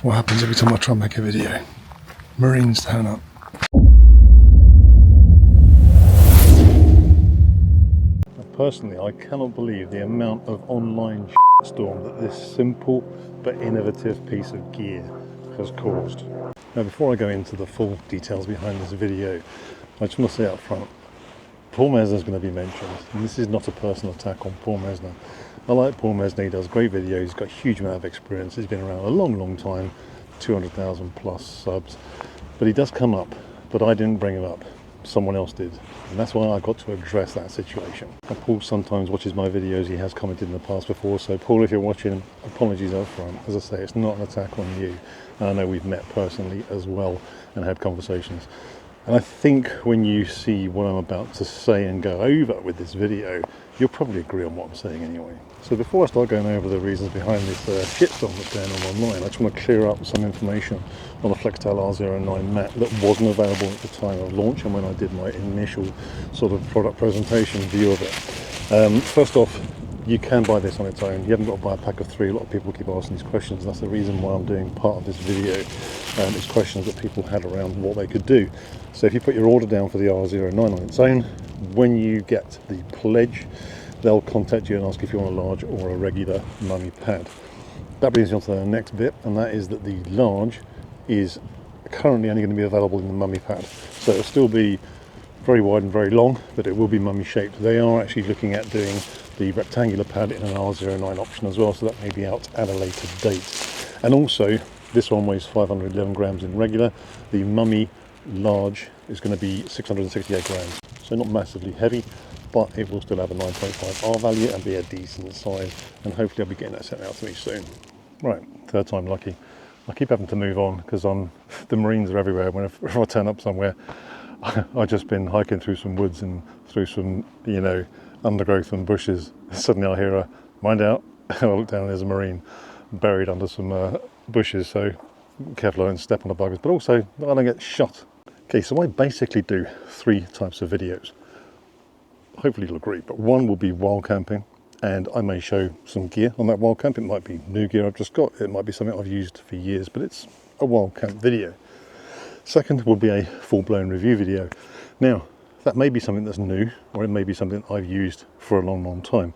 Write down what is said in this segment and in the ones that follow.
what happens every time I try and make a video. Marines turn up. Personally, I cannot believe the amount of online storm that this simple but innovative piece of gear has caused. Now, before I go into the full details behind this video, I just want to say up front, Paul Mesner is going to be mentioned, and this is not a personal attack on Paul Mesner. I like Paul Mesner, he does great videos, he's got a huge amount of experience, he's been around a long time, 200,000 plus subs, but he does come up, but I didn't bring him up, someone else did, and that's why I got to address that situation. Now, Paul sometimes watches my videos, he has commented in the past before, so Paul, if you're watching, apologies up front. As I say, it's not an attack on you, and I know we've met personally as well and had conversations. And I think when you see what I'm about to say and go over with this video, you'll probably agree on what I'm saying anyway. So before I start going over the reasons behind this shitstorm that's going on online, I just want to clear up some information on the Flextail R09 mat that wasn't available at the time of launch and when I did my initial sort of product presentation view of it. First off, you can buy this on its own. You haven't got to buy a pack of 3. A lot of people keep asking these questions. That's the reason why I'm doing part of this video. It's questions that people had around what they could do. So if you put your order down for the R09 on its own, when you get the pledge, they'll contact you and ask if you want a large or a regular mummy pad. That brings you on to the next bit, and that is that the large is currently only going to be available in the mummy pad. So it'll still be very wide and very long, but it will be mummy shaped. They are actually looking at doing the rectangular pad in an R09 option as well, so that may be out at a later date. And also, this one weighs 511 grams in regular. The mummy large is going to be 668 grams, so not massively heavy, but it will still have a 9.5 R value and be a decent size, and hopefully I'll be getting that sent out to me soon. Right, third time lucky. I keep having to move on because the Marines are everywhere. Whenever I turn up somewhere, I've just been hiking through some woods and through some, undergrowth and bushes. Suddenly I hear a mind out. I look down and there's a Marine buried under some bushes, so careful I don't step on the buggers, but also I don't get shot. Okay, so I basically do 3 types of videos. Hopefully you'll agree, but one will be wild camping, and I may show some gear on that wild camp. It might be new gear I've just got, it might be something I've used for years, but it's a wild camp video. Second will be a full-blown review video. Now, that may be something that's new, or it may be something I've used for a long time.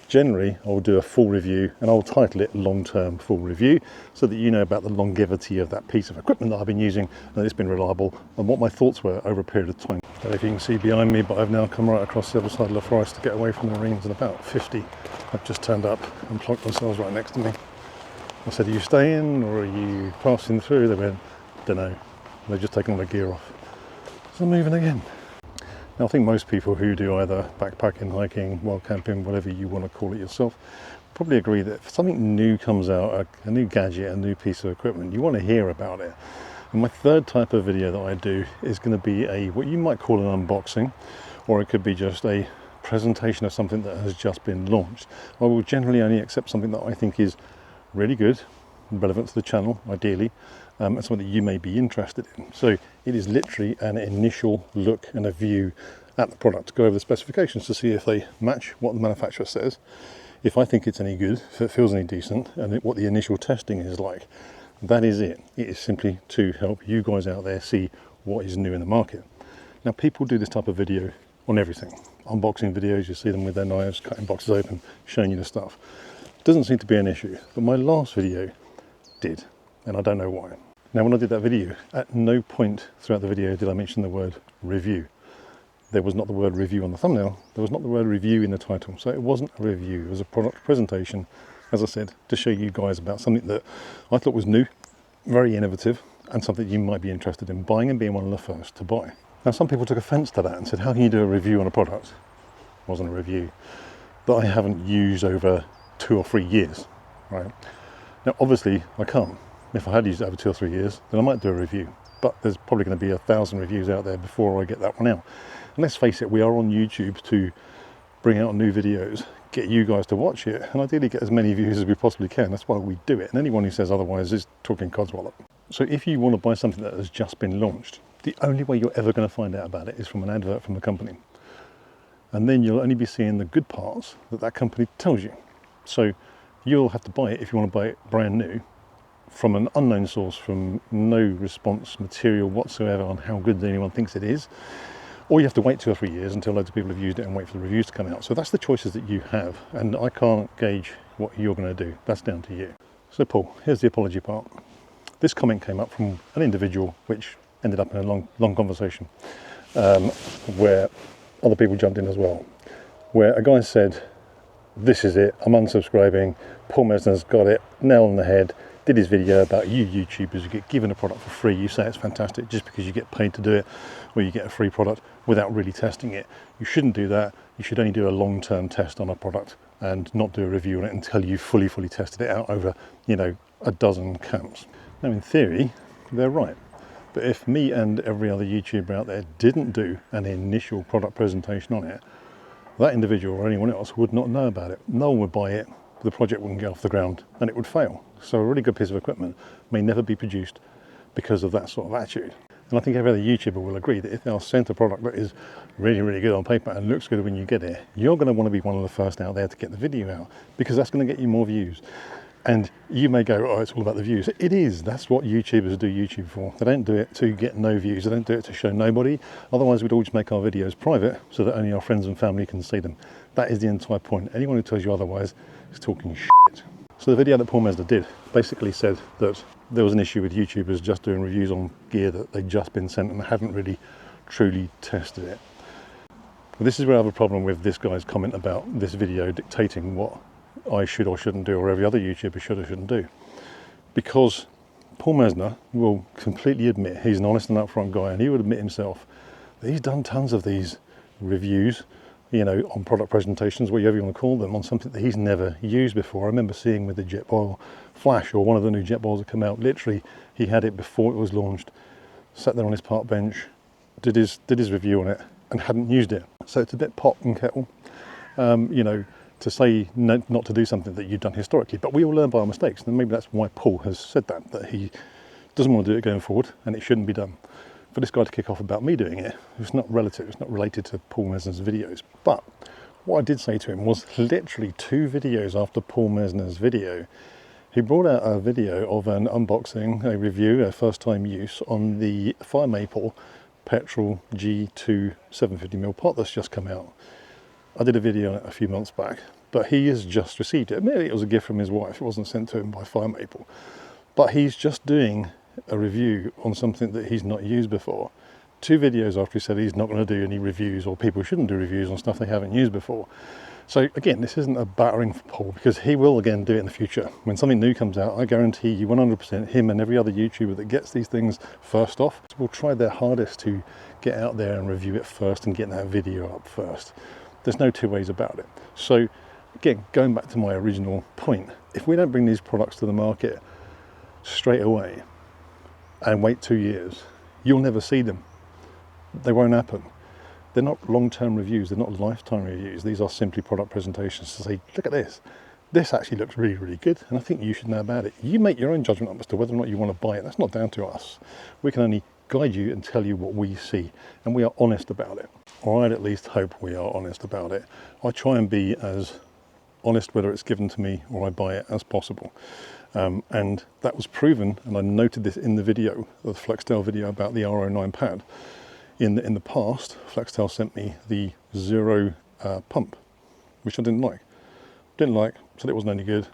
Generally, I'll do a full review, and I'll title it long-term full review, so that you know about the longevity of that piece of equipment that I've been using, and that it's been reliable, and what my thoughts were over a period of time. I don't know if you can see behind me, but I've now come right across the other side of the forest to get away from the Marines, and about 50 have just turned up and plonked themselves right next to me. I said, are you staying, or are you passing through? They went, don't know. They've just taken all their gear off. So I'm moving again. Now, I think most people who do either backpacking, hiking, wild camping, whatever you want to call it yourself, probably agree that if something new comes out, a new gadget, a new piece of equipment, you want to hear about it. And my third type of video that I do is going to be what you might call an unboxing, or it could be just a presentation of something that has just been launched. I will generally only accept something that I think is really good, relevant to the channel, ideally, and something that you may be interested in. So it is literally an initial look and a view at the product, go over the specifications to see if they match what the manufacturer says, if I think it's any good, if it feels any decent, and what the initial testing is like. That is it. It is simply to help you guys out there see what is new in the market. Now, people do this type of video on everything. Unboxing videos, you see them with their knives, cutting boxes open, showing you the stuff. It doesn't seem to be an issue, but my last video did, and I don't know why. Now, when I did that video, at no point throughout the video did I mention the word review. There was not the word review on the thumbnail, there was not the word review in the title, so it wasn't a review, it was a product presentation, as I said, to show you guys about something that I thought was new, very innovative, and something you might be interested in buying and being one of the first to buy. Now, some people took offence to that and said, how can you do a review on a product? It wasn't a review that I haven't used over 2 or 3 years, right? Now, obviously, I can't. If I had used it over 2 or 3 years, then I might do a review. But there's probably going to be 1,000 reviews out there before I get that one out. And let's face it, we are on YouTube to bring out new videos, get you guys to watch it, and ideally get as many views as we possibly can. That's why we do it. And anyone who says otherwise is talking codswallop. So if you want to buy something that has just been launched, the only way you're ever going to find out about it is from an advert from the company. And then you'll only be seeing the good parts that that company tells you. So you'll have to buy it if you want to buy it brand new from an unknown source, from no response material whatsoever on how good anyone thinks it is, or you have to wait 2 or 3 years until loads of people have used it and wait for the reviews to come out. So that's the choices that you have, and I can't gauge what you're going to do. That's down to you. So Paul, here's the apology part. This comment came up from an individual, which ended up in a long conversation, where other people jumped in as well, where a guy said, this is it, I'm unsubscribing, Paul Mesner's got it, nail on the head, did his video about you YouTubers who get given a product for free. You say it's fantastic just because you get paid to do it, or you get a free product without really testing it. You shouldn't do that. You should only do a long-term test on a product and not do a review on it until you fully tested it out over, you know, a dozen camps. Now in theory, they're right. But if me and every other YouTuber out there didn't do an initial product presentation on it, that individual or anyone else would not know about it. No one would buy it, the project wouldn't get off the ground, and it would fail. So a really good piece of equipment may never be produced because of that sort of attitude. And I think every other YouTuber will agree that if they are sent a product that is really good on paper and looks good when you get it, you're going to want to be one of the first out there to get the video out, because that's going to get you more views. And you may go, oh, it's all about the views. It is. That's what YouTubers do YouTube for. They don't do it to get no views. They don't do it to show nobody. Otherwise, we'd all just make our videos private so that only our friends and family can see them. That is the entire point. Anyone who tells you otherwise is talking shit. So the video that Paul Mesner did basically said that there was an issue with YouTubers just doing reviews on gear that they'd just been sent and hadn't really truly tested it. Well, this is where I have a problem with this guy's comment about this video dictating what I should or shouldn't do, or every other YouTuber should or shouldn't do. Because Paul Mesner will completely admit, he's an honest and upfront guy, and he would admit himself that he's done tons of these reviews, you know, on product presentations, whatever you want to call them, on something that he's never used before. I remember seeing with the Jetboil Flash, or one of the new Jetboils that come out, literally he had it before it was launched, sat there on his park bench, did his review on it, and hadn't used it. So it's a bit pot and kettle, you know, to say no, not to do something that you've done historically. But we all learn by our mistakes, and maybe that's why Paul has said that he doesn't want to do it going forward, and it shouldn't be done. For this guy to kick off about me doing it, it's not related to Paul Mesner's videos. But what I did say to him was literally 2 videos after Paul Mesner's video, he brought out a video of an unboxing, a review, a first time use on the Fire Maple petrol G2 750ml pot that's just come out. I did a video on it a few months back, but he has just received it. Maybe it was a gift from his wife. It wasn't sent to him by Fire Maple. But he's just doing a review on something that he's not used before. 2 videos after he said he's not going to do any reviews, or people shouldn't do reviews on stuff they haven't used before. So again, this isn't a battering for Paul, because he will again do it in the future. When something new comes out, I guarantee you 100% him and every other YouTuber that gets these things first off will try their hardest to get out there and review it first and get that video up first. There's no 2 ways about it. So again, going back to my original point, if we don't bring these products to the market straight away and wait 2 years, you'll never see them. They won't happen. They're not long-term reviews, they're not lifetime reviews. These are simply product presentations to say, look at this. This actually looks really good, and I think you should know about it. You make your own judgment up as to whether or not you want to buy it. That's not down to us. We can only guide you and tell you what we see, and we are honest about it. Or I'd at least hope we are honest about it. I try and be as honest, whether it's given to me or I buy it, as possible. And that was proven, and I noted this in the video, the Flextail video about the R09 pad. In the past, Flextail sent me the Zero pump, which I didn't like. Said it wasn't any good,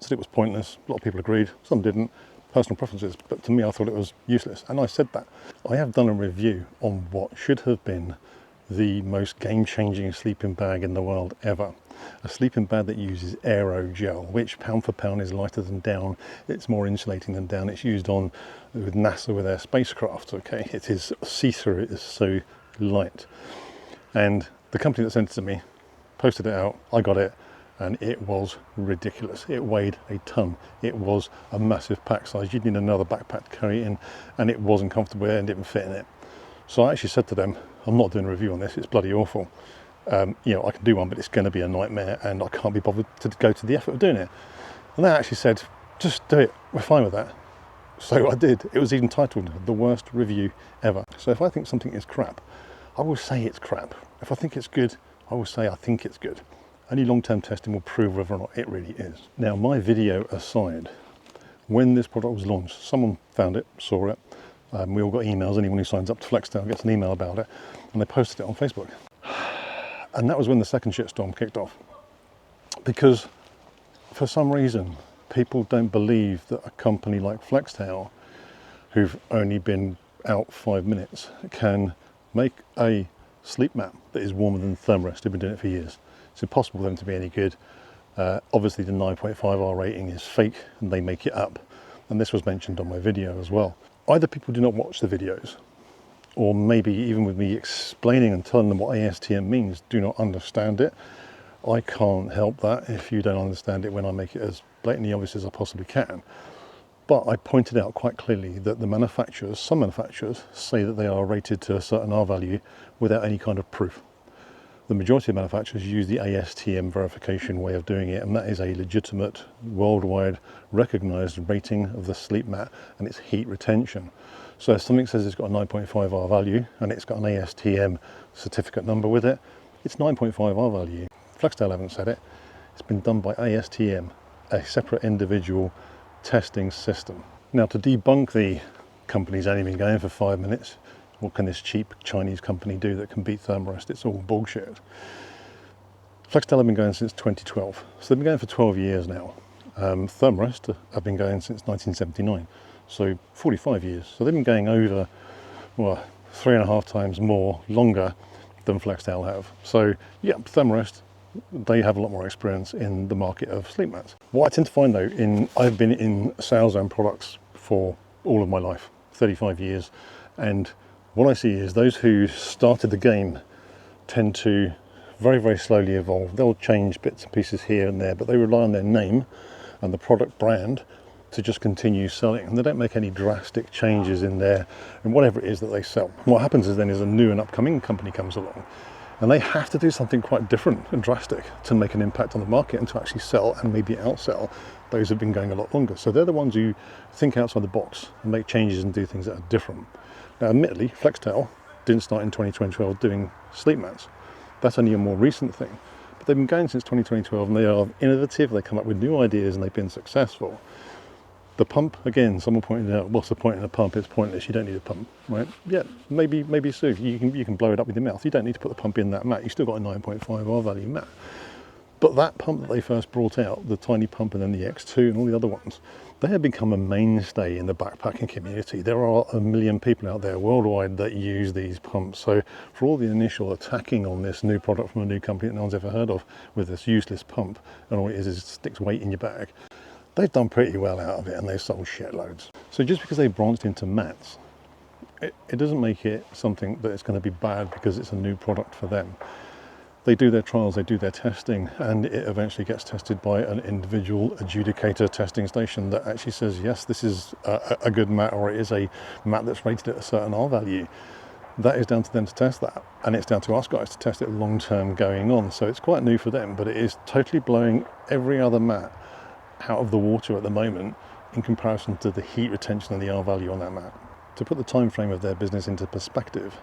said it was pointless. A lot of people agreed, some didn't. Personal preferences, but to me I thought it was useless, and I said that. I have done a review on what should have been the most game-changing sleeping bag in the world ever. A sleeping bag that uses aerogel, which pound for pound is lighter than down. It's more insulating than down. It's used on with NASA with their spacecraft. Okay, it is see-through. It is so light. And the company that sent it to me posted it out. I got it, and it was ridiculous. It weighed a ton. It was a massive pack size. You'd need another backpack to carry it in, and it wasn't comfortable and didn't fit in it. So I actually said to them, I'm not doing a review on this. It's bloody awful. You know, I can do one, but it's going to be a nightmare, and I can't be bothered to go to the effort of doing it. And they actually said, just do it. We're fine with that. So I did. It was even titled the worst review ever. So if I think something is crap, I will say it's crap. If I think it's good, I will say I think it's good. Only long-term testing will prove whether or not it really is. Now, my video aside, When this product was launched, someone found it, saw it. We all got emails. Anyone who signs up to Flextail gets an email about it, and they posted it on Facebook. And that was when the second shitstorm kicked off. Because for some reason, people don't believe that a company like Flextail, who've only been out 5 minutes, can make a sleep mat that is warmer than the Thermarest. They've been doing it for years. It's impossible for them to be any good. Obviously the 9.5R rating is fake and they make it up. And this was mentioned on my video as well. Either people do not watch the videos, or maybe even with me explaining and telling them what ASTM means, do not understand it. I can't help that if you don't understand it when I make it as blatantly obvious as I possibly can. But I pointed out quite clearly that the manufacturers, some manufacturers, say that they are rated to a certain R value without any kind of proof. The majority of manufacturers use the ASTM verification way of doing it, and that is a legitimate, worldwide recognized rating of the sleep mat and its heat retention. So if something says it's got a 9.5R value and it's got an ASTM certificate number with it, it's 9.5R value. Flextail haven't said it. It's been done by ASTM, a separate individual testing system. Now, to debunk the company's only been going for 5 minutes, what can this cheap Chinese company do that can beat Thermarest? It's all bullshit. Flextail have been going since 2012, so they've been going for 12 years now. Thermarest have been going since 1979, so 45 years. So they've been going over, well, 3.5 times longer than Flextail have. So yeah, Thermarest, they have a lot more experience in the market of sleep mats. What I tend to find though, I've been in sales and products for all of my life, 35 years, and what I see is those who started the game tend to very, very slowly evolve. They'll change bits and pieces here and there, but they rely on their name and the product brand to just continue selling, and they don't make any drastic changes in there and whatever it is that they sell. What happens is then is a new and upcoming company comes along, and they have to do something quite different and drastic to make an impact on the market and to actually sell and maybe outsell those who've been going a lot longer. So they're the ones who think outside the box and make changes and do things that are different. Now, admittedly, Flextail didn't start in 2012 doing sleep mats. That's only a more recent thing. But they've been going since 2012 and they are innovative, they come up with new ideas and they've been successful. The pump, again, someone pointed out, what's the point in a pump? It's pointless, you don't need a pump, right? Yeah, maybe so. You can blow it up with your mouth. You don't need to put the pump in that mat. You've still got a 9.5R value mat. But that pump that they first brought out, the tiny pump and then the X2 and all the other ones, they have become a mainstay in the backpacking community. There are 1 million people out there worldwide that use these pumps. So for all the initial attacking on this new product from a new company that no one's ever heard of with this useless pump, and all it is it sticks weight in your bag, they've done pretty well out of it and they've sold shitloads. So just because they branched into mats, it doesn't make it something that it's going to be bad because it's a new product for them. They do their trials, they do their testing, and it eventually gets tested by an individual adjudicator testing station that actually says, yes, this is a good mat, or it is a mat that's rated at a certain R value. That is down to them to test that, and it's down to us guys to test it long term going on. So it's quite new for them, but it is totally blowing every other mat out of the water at the moment in comparison to the heat retention and the R value on that mat. To put the time frame of their business into perspective,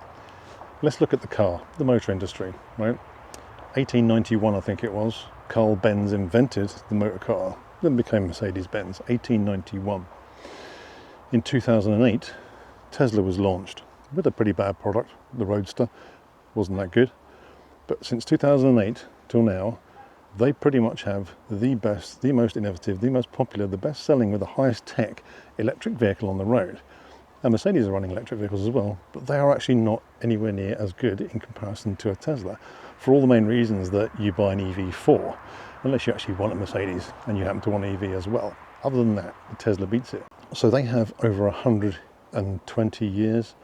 let's look at the car, the motor industry, right? 1891, I think it was, Carl Benz invented the motor car, then became Mercedes-Benz, 1891. In 2008, Tesla was launched with a pretty bad product. The Roadster wasn't that good. But since 2008 till now, they pretty much have the best, the most innovative, the most popular, the best selling with the highest tech electric vehicle on the road. And Mercedes are running electric vehicles as well, but they are actually not anywhere near as good in comparison to a Tesla, for all the main reasons that you buy an EV for, unless you actually want a Mercedes and you happen to want an EV as well. Other than that, the Tesla beats it. So they have over 120 years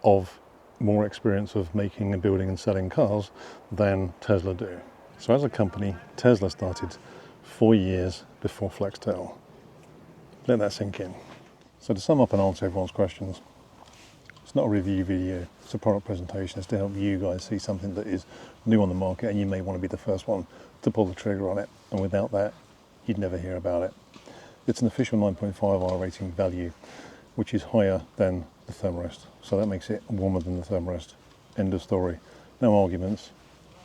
of more experience of making and building and selling cars than Tesla do. So as a company, Tesla started 4 years before Flextail. Let that sink in. So to sum up and answer everyone's questions, it's not a review video, it's a product presentation. It's to help you guys see something that is new on the market and you may want to be the first one to pull the trigger on it. And without that, you'd never hear about it. It's an official 9.5R rating value, which is higher than the Thermarest. So that makes it warmer than the Thermarest. End of story. No arguments.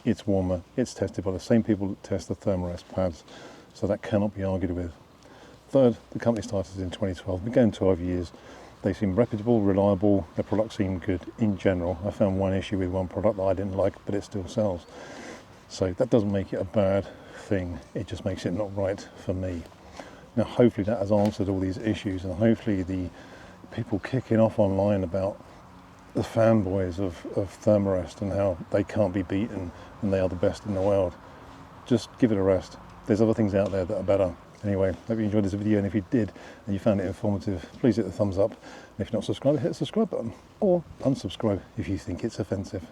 It's warmer. It's tested by the same people that test the Thermarest pads. So that cannot be argued with. Third, the company started in 2012, been going 12 years. They seem reputable, reliable, their products seem good in general. I found one issue with one product that I didn't like, but it still sells. So that doesn't make it a bad thing, it just makes it not right for me. Now hopefully that has answered all these issues, and hopefully the people kicking off online about the fanboys of Thermarest and how they can't be beaten and they are the best in the world, just give it a rest. There's other things out there that are better. Anyway, hope you enjoyed this video, and if you did and you found it informative, please hit the thumbs up. And if you're not subscribed, hit the subscribe button, or unsubscribe if you think it's offensive.